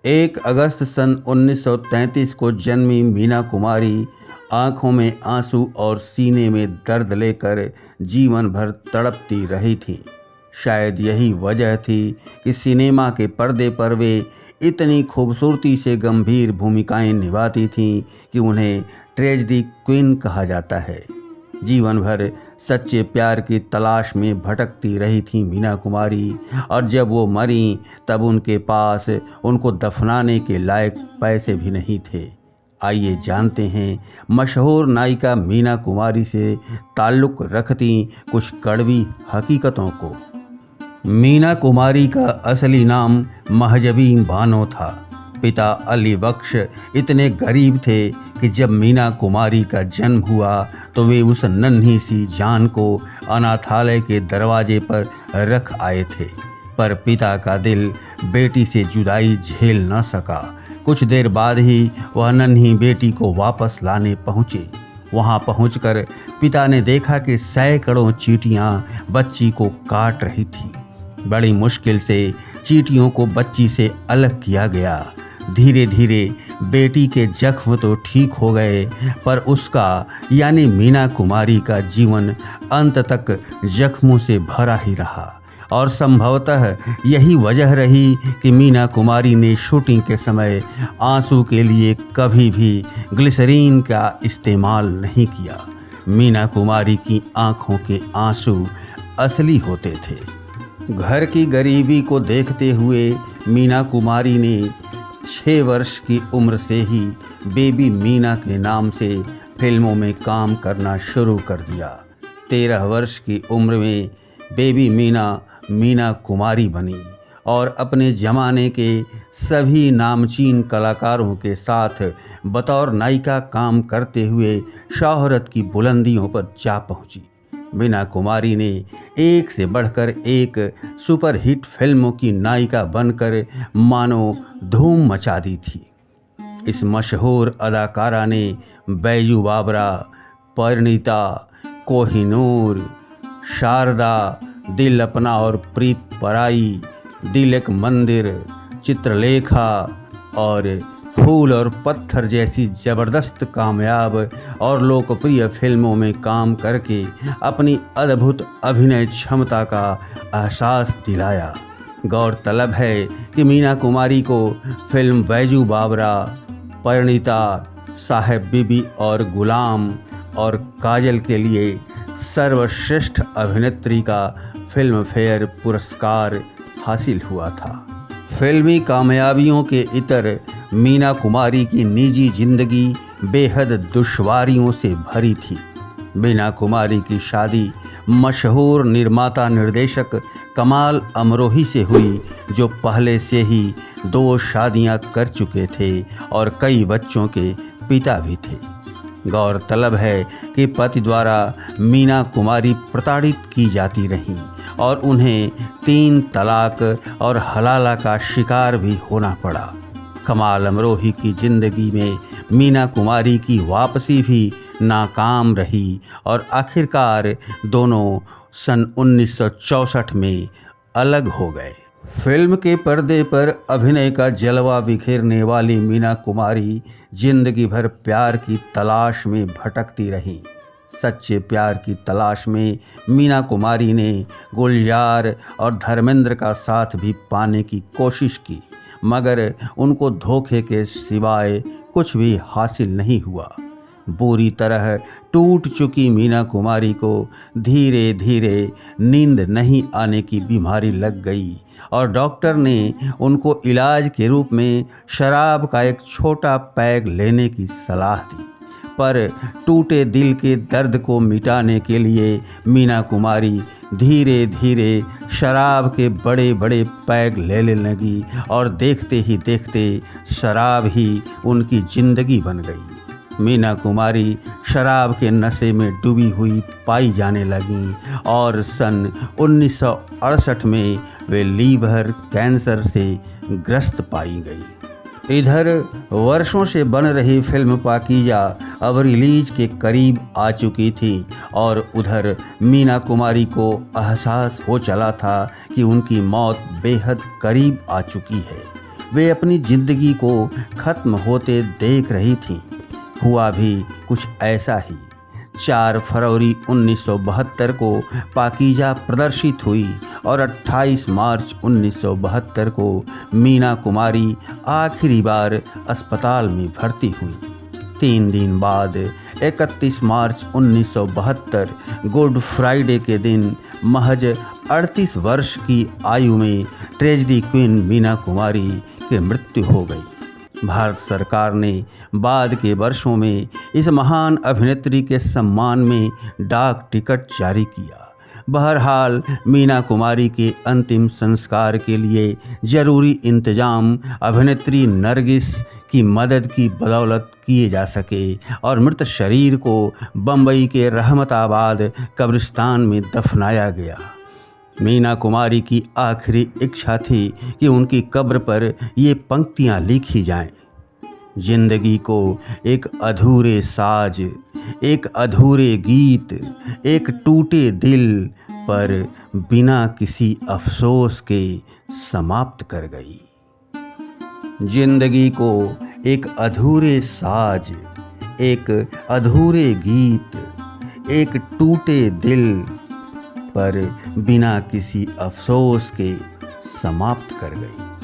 1 अगस्त सन 1933 को जन्मी मीना कुमारी आंखों में आंसू और सीने में दर्द लेकर जीवन भर तड़पती रही थी। शायद यही वजह थी कि सिनेमा के पर्दे पर वे इतनी खूबसूरती से गंभीर भूमिकाएं निभाती थीं कि उन्हें ट्रेजेडी क्वीन कहा जाता है। जीवन भर सच्चे प्यार की तलाश में भटकती रही थी मीना कुमारी, और जब वो मरी तब उनके पास उनको दफनाने के लायक पैसे भी नहीं थे। आइए जानते हैं मशहूर नायिका मीना कुमारी से ताल्लुक़ रखती कुछ कड़वी हकीकतों को। मीना कुमारी का असली नाम महजबी बानो था। पिता अली बख्श इतने गरीब थे कि जब मीना कुमारी का जन्म हुआ तो वे उस नन्ही सी जान को अनाथालय के दरवाजे पर रख आए थे, पर पिता का दिल बेटी से जुदाई झेल न सका। कुछ देर बाद ही वह नन्ही बेटी को वापस लाने पहुँचे। वहाँ पहुँचकर पिता ने देखा कि सैकड़ों चींटियाँ बच्ची को काट रही थी। बड़ी मुश्किल से चींटियों को बच्ची से अलग किया गया। धीरे धीरे बेटी के जख्म तो ठीक हो गए, पर उसका यानी मीना कुमारी का जीवन अंत तक जख्मों से भरा ही रहा। और संभवतः यही वजह रही कि मीना कुमारी ने शूटिंग के समय आंसू के लिए कभी भी ग्लिसरीन का इस्तेमाल नहीं किया। मीना कुमारी की आंखों के आंसू असली होते थे। घर की गरीबी को देखते हुए मीना कुमारी ने 6 वर्ष की उम्र से ही बेबी मीना के नाम से फिल्मों में काम करना शुरू कर दिया। 13 वर्ष की उम्र में बेबी मीना मीना कुमारी बनी और अपने ज़माने के सभी नामचीन कलाकारों के साथ बतौर नायिका काम करते हुए शोहरत की बुलंदियों पर जा पहुंची। मीना कुमारी ने एक से बढ़कर एक सुपरहिट फिल्मों की नायिका बनकर मानो धूम मचा दी थी। इस मशहूर अदाकारा ने बैजू बावरा, परिणीता, कोहिनूर, शारदा, दिल अपना और प्रीत पराई, दिल एक मंदिर, चित्रलेखा और फूल और पत्थर जैसी ज़बरदस्त कामयाब और लोकप्रिय फिल्मों में काम करके अपनी अद्भुत अभिनय क्षमता का एहसास दिलाया। गौरतलब है कि मीना कुमारी को फिल्म बैजू बावरा, परिणीता, साहेब बीबी और गुलाम और काजल के लिए सर्वश्रेष्ठ अभिनेत्री का फिल्म फेयर पुरस्कार हासिल हुआ था। फिल्मी कामयाबियों के इतर मीना कुमारी की निजी जिंदगी बेहद दुश्वारियों से भरी थी। मीना कुमारी की शादी मशहूर निर्माता निर्देशक कमाल अमरोही से हुई, जो पहले से ही 2 शादियां कर चुके थे और कई बच्चों के पिता भी थे। गौरतलब है कि पति द्वारा मीना कुमारी प्रताड़ित की जाती रहीं और उन्हें 3 तलाक और हलाला का शिकार भी होना पड़ा। कमाल अमरोही की ज़िंदगी में मीना कुमारी की वापसी भी नाकाम रही और आखिरकार दोनों सन 1964 में अलग हो गए। फिल्म के पर्दे पर अभिनय का जलवा बिखेरने वाली मीना कुमारी जिंदगी भर प्यार की तलाश में भटकती रही। सच्चे प्यार की तलाश में मीना कुमारी ने गुलजार और धर्मेंद्र का साथ भी पाने की कोशिश की, मगर उनको धोखे के सिवाय कुछ भी हासिल नहीं हुआ। बुरी तरह टूट चुकी मीना कुमारी को धीरे धीरे नींद नहीं आने की बीमारी लग गई और डॉक्टर ने उनको इलाज के रूप में शराब का एक छोटा पैग लेने की सलाह दी। पर टूटे दिल के दर्द को मिटाने के लिए मीना कुमारी धीरे धीरे शराब के बड़े बड़े पैग लेने लगी और देखते ही देखते शराब ही उनकी ज़िंदगी बन गई। मीना कुमारी शराब के नशे में डूबी हुई पाई जाने लगीं और सन 1968 में वे लीवर कैंसर से ग्रस्त पाई गई। इधर वर्षों से बन रही फिल्म पाकीज़ा अब रिलीज के करीब आ चुकी थी और उधर मीना कुमारी को एहसास हो चला था कि उनकी मौत बेहद करीब आ चुकी है। वे अपनी जिंदगी को खत्म होते देख रही थीं। हुआ भी कुछ ऐसा ही। 4 फरवरी 1972 को पाकीजा प्रदर्शित हुई और 28 मार्च 1972 को मीना कुमारी आखिरी बार अस्पताल में भर्ती हुई। 3 दिन बाद 31 मार्च 1972 गुड फ्राइडे के दिन महज 38 वर्ष की आयु में ट्रेजेडी क्वीन मीना कुमारी की मृत्यु हो गई। भारत सरकार ने बाद के वर्षों में इस महान अभिनेत्री के सम्मान में डाक टिकट जारी किया। बहरहाल मीना कुमारी के अंतिम संस्कार के लिए जरूरी इंतजाम अभिनेत्री नरगिस की मदद की बदौलत किए जा सके और मृत शरीर को बम्बई के रहमताबाद कब्रिस्तान में दफनाया गया। मीना कुमारी की आखिरी इच्छा थी कि उनकी कब्र पर ये पंक्तियाँ लिखी जाएं। जिंदगी को एक अधूरे साज, एक अधूरे गीत, एक टूटे दिल पर बिना किसी अफसोस के समाप्त कर गई। जिंदगी को एक अधूरे साज, एक अधूरे गीत, एक टूटे दिल पर बिना किसी अफसोस के समाप्त कर गई।